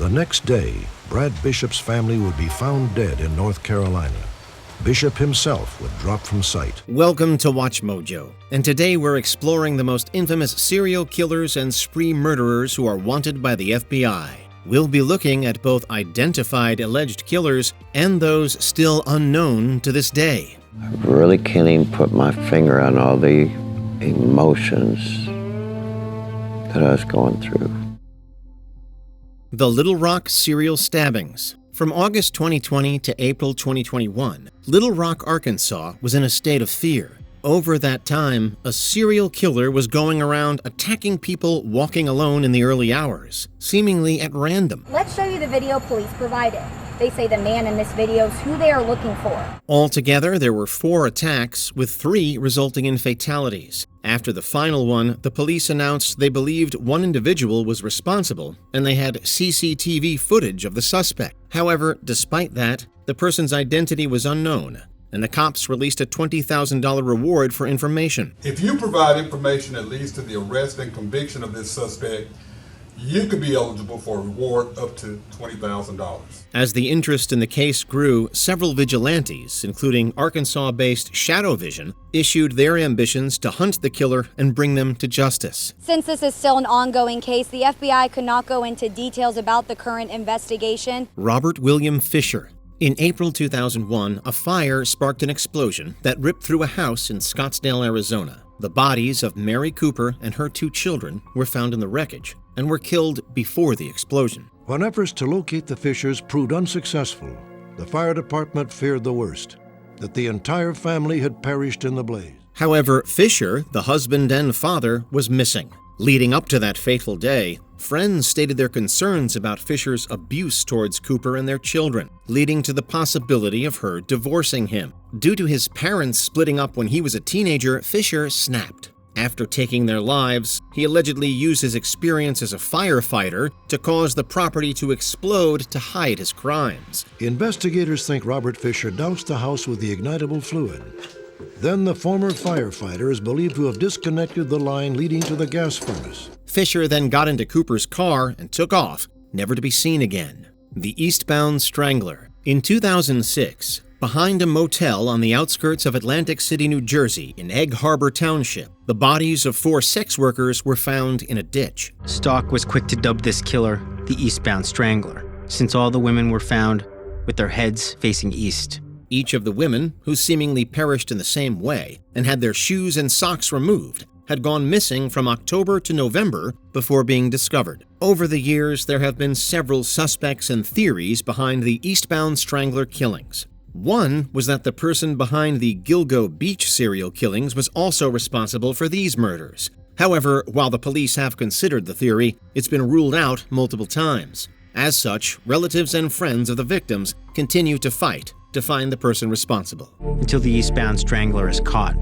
The next day, Brad Bishop's family would be found dead in North Carolina. Bishop himself would drop from sight. Welcome to Watch Mojo, and today we're exploring the most infamous serial killers and spree murderers who are wanted by the FBI. We'll be looking at both identified alleged killers and those still unknown to this day. I really can't even put my finger on all the emotions that I was going through. The Little Rock Serial Stabbings. From August 2020 to April 2021, Little Rock, Arkansas was in a state of fear. Over that time, a serial killer was going around attacking people walking alone in the early hours, seemingly at random. Let's show you the video police provided. They say the man in this video is who they are looking for. Altogether, there were 4 attacks, with 3 resulting in fatalities. After the final one, the police announced they believed one individual was responsible, and they had CCTV footage of the suspect. However, despite that, the person's identity was unknown, and the cops released a $20,000 reward for information. If you provide information that leads to the arrest and conviction of this suspect, you could be eligible for a reward up to $20,000. As the interest in the case grew, several vigilantes, including Arkansas-based Shadow Vision, issued their ambitions to hunt the killer and bring them to justice. Since this is still an ongoing case, the FBI could not go into details about the current investigation. Robert William Fiser. In April 2001, a fire sparked an explosion that ripped through a house in Scottsdale, Arizona. The bodies of Mary Cooper and her 2 children were found in the wreckage and were killed before the explosion. When efforts to locate the Fishers proved unsuccessful, the fire department feared the worst, that the entire family had perished in the blaze. However, Fiser, the husband and father, was missing. Leading up to that fateful day, friends stated their concerns about Fiser's abuse towards Cooper and their children, leading to the possibility of her divorcing him. Due to his parents splitting up when he was a teenager, Fiser snapped. After taking their lives, he allegedly used his experience as a firefighter to cause the property to explode to hide his crimes. Investigators think Robert Fiser doused the house with the ignitable fluid. Then the former firefighter is believed to have disconnected the line leading to the gas furnace. Fiser then got into Cooper's car and took off, never to be seen again. The Eastbound Strangler. In 2006, behind a motel on the outskirts of Atlantic City, New Jersey, in Egg Harbor Township, the bodies of 4 sex workers were found in a ditch. Stalk was quick to dub this killer the Eastbound Strangler, since all the women were found with their heads facing east. Each of the women, who seemingly perished in the same way and had their shoes and socks removed, had gone missing from October to November before being discovered. Over the years, there have been several suspects and theories behind the Eastbound Strangler killings. One was that the person behind the Gilgo Beach serial killings was also responsible for these murders. However, while the police have considered the theory, it's been ruled out multiple times. As such, relatives and friends of the victims continue to fight to find the person responsible. Until the Eastbound Strangler is caught,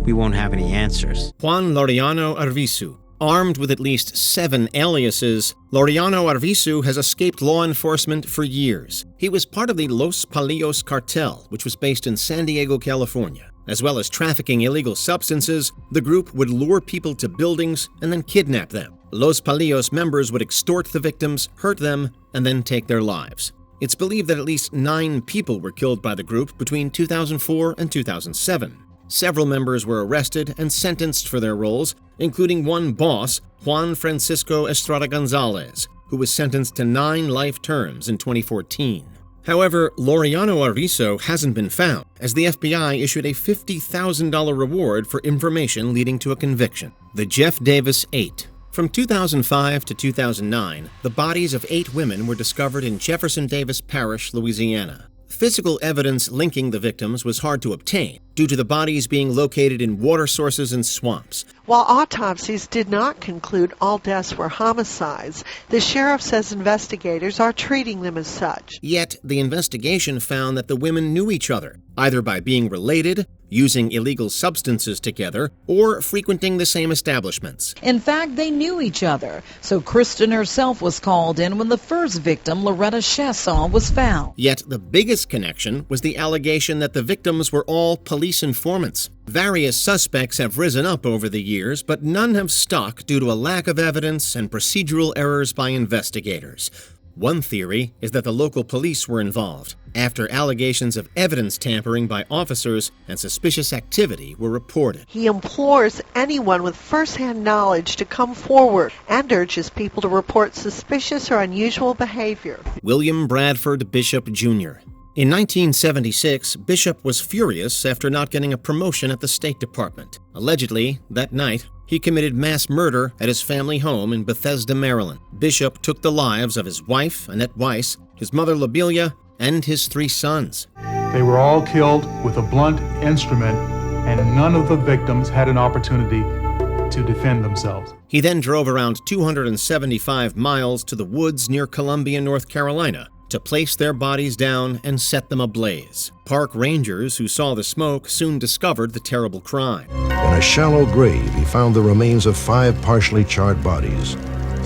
we won't have any answers. Juan Laureano-Arvizu. Armed with at least 7 aliases, Laureano-Arvizu has escaped law enforcement for years. He was part of the Los Palios cartel, which was based in San Diego, California. As well as trafficking illegal substances, the group would lure people to buildings and then kidnap them. Los Palios members would extort the victims, hurt them, and then take their lives. It's believed that at least 9 people were killed by the group between 2004 and 2007. Several members were arrested and sentenced for their roles, including one boss, Juan Francisco Estrada Gonzalez, who was sentenced to 9 life terms in 2014. However, Laureano-Arvizu hasn't been found, as the FBI issued a $50,000 reward for information leading to a conviction. The Jeff Davis 8. From 2005 to 2009, the bodies of 8 women were discovered in Jefferson Davis Parish, Louisiana. Physical evidence linking the victims was hard to obtain due to the bodies being located in water sources and swamps. While autopsies did not conclude all deaths were homicides, the sheriff says investigators are treating them as such. Yet, the investigation found that the women knew each other, either by being related, using illegal substances together, or frequenting the same establishments. In fact, they knew each other, so Kristen herself was called in when the first victim, Loretta Chasson, was found. Yet the biggest connection was the allegation that the victims were all police informants. Various suspects have risen up over the years, but none have stuck due to a lack of evidence and procedural errors by investigators. One theory is that the local police were involved after allegations of evidence tampering by officers and suspicious activity were reported. He implores anyone with first-hand knowledge to come forward and urges people to report suspicious or unusual behavior. William Bradford Bishop Jr. In 1976, Bishop was furious after not getting a promotion at the State Department. Allegedly, that night, he committed mass murder at his family home in Bethesda, Maryland. Bishop took the lives of his wife, Annette Weiss, his mother, Lobelia, and his 3 sons. They were all killed with a blunt instrument, and none of the victims had an opportunity to defend themselves. He then drove around 275 miles to the woods near Columbia, North Carolina, to place their bodies down and set them ablaze. Park rangers who saw the smoke soon discovered the terrible crime. In a shallow grave, he found the remains of 5 partially charred bodies,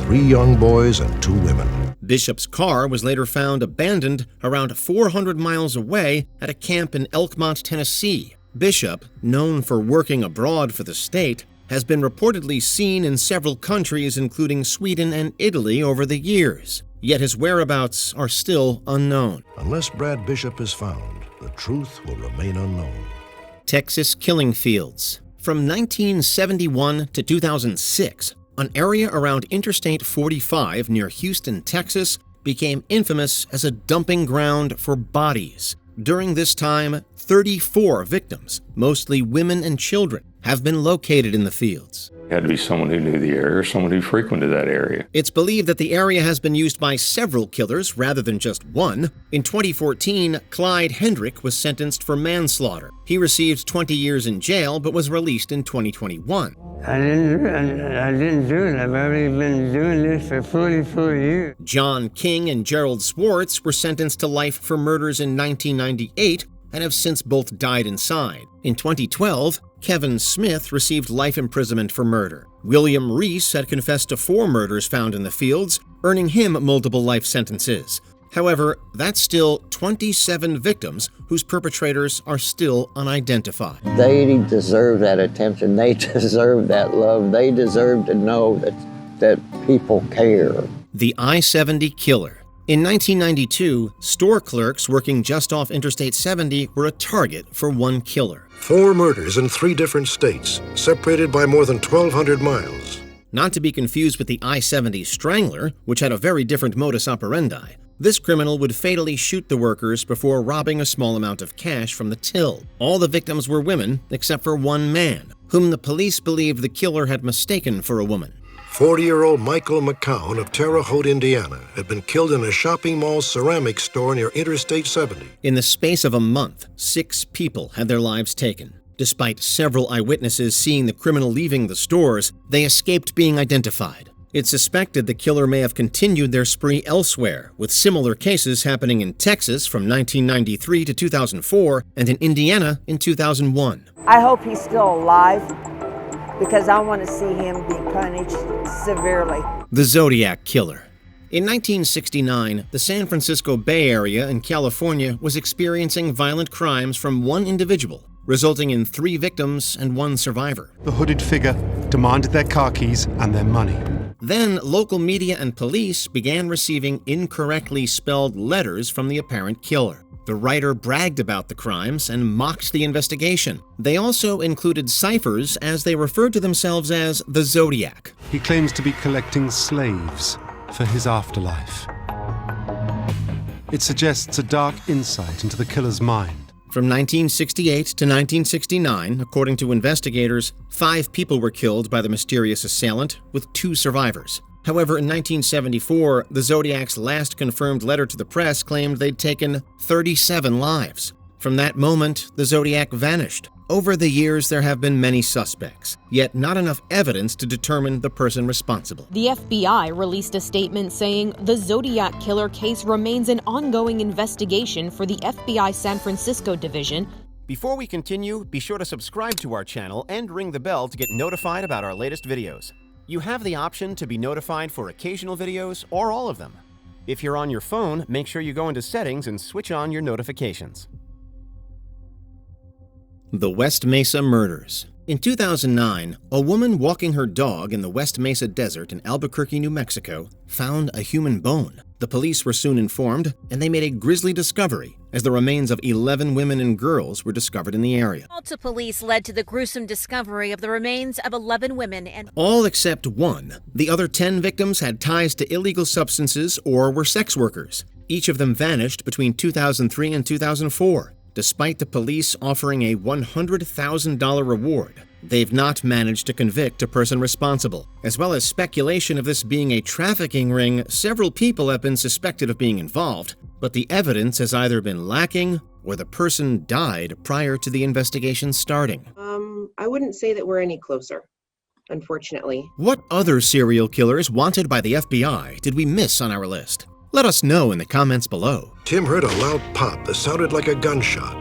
3 young boys and 2 women. Bishop's car was later found abandoned around 400 miles away at a camp in Elkmont, Tennessee. Bishop, known for working abroad for the state, has been reportedly seen in several countries, including Sweden and Italy, over the years. Yet his whereabouts are still unknown. Unless Brad Bishop is found, the truth will remain unknown. Texas killing fields. From 1971 to 2006, an area around Interstate 45 near Houston, Texas, became infamous as a dumping ground for bodies. During this time, 34 victims, mostly women and children, have been located in the fields. It had to be someone who knew the area or someone who frequented that area. It's believed that the area has been used by several killers rather than just one. In 2014, Clyde Hendrick was sentenced for manslaughter. He received 20 years in jail but was released in 2021. I didn't do it. I've already been doing this for 44 years. John King and Gerald Swartz were sentenced to life for murders in 1998 and have since both died inside. In 2012, Kevin Smith received life imprisonment for murder. William Reese had confessed to 4 murders found in the fields, earning him multiple life sentences. However, that's still 27 victims whose perpetrators are still unidentified. They deserve that attention. They deserve that love. They deserve to know that people care. The I-70 Killer. In 1992, store clerks working just off Interstate 70 were a target for one killer. 4 murders in 3 different states, separated by more than 1,200 miles. Not to be confused with the I-70 Strangler, which had a very different modus operandi. This criminal would fatally shoot the workers before robbing a small amount of cash from the till. All the victims were women, except for one man, whom the police believed the killer had mistaken for a woman. 40-year-old Michael McCown of Terre Haute, Indiana, had been killed in a shopping mall ceramics store near Interstate 70. In the space of a month, 6 people had their lives taken. Despite several eyewitnesses seeing the criminal leaving the stores, they escaped being identified. It's suspected the killer may have continued their spree elsewhere, with similar cases happening in Texas from 1993 to 2004 and in Indiana in 2001. I hope he's still alive, because I want to see him be punished severely. The Zodiac Killer. In 1969, the San Francisco Bay Area in California was experiencing violent crimes from one individual, resulting in 3 victims and 1 survivor. The hooded figure demanded their car keys and their money. Then, local media and police began receiving incorrectly spelled letters from the apparent killer. The writer bragged about the crimes and mocked the investigation. They also included ciphers as they referred to themselves as the Zodiac. He claims to be collecting slaves for his afterlife. It suggests a dark insight into the killer's mind. From 1968 to 1969, according to investigators, 5 people were killed by the mysterious assailant, with 2 survivors. However, in 1974, the Zodiac's last confirmed letter to the press claimed they'd taken 37 lives. From that moment, the Zodiac vanished. Over the years, there have been many suspects, yet not enough evidence to determine the person responsible. The FBI released a statement saying the Zodiac Killer case remains an ongoing investigation for the FBI San Francisco division. Before we continue, be sure to subscribe to our channel and ring the bell to get notified about our latest videos. You have the option to be notified for occasional videos or all of them. If you're on your phone, make sure you go into Settings and switch on your notifications. The West Mesa Murders. In 2009, a woman walking her dog in the West Mesa Desert in Albuquerque, New Mexico, found a human bone. The police were soon informed, and they made a grisly discovery as the remains of 11 women and girls were discovered in the area. Call to police led to the gruesome discovery of the remains of 11 women and all except one. The other 10 victims had ties to illegal substances or were sex workers. Each of them vanished between 2003 and 2004, despite the police offering a $100,000 reward. They've not managed to convict a person responsible. As well as speculation of this being a trafficking ring, several people have been suspected of being involved, but the evidence has either been lacking or the person died prior to the investigation starting. I wouldn't say that we're any closer, unfortunately. What other serial killers wanted by the FBI did we miss on our list? Let us know in the comments below. Tim heard a loud pop that sounded like a gunshot.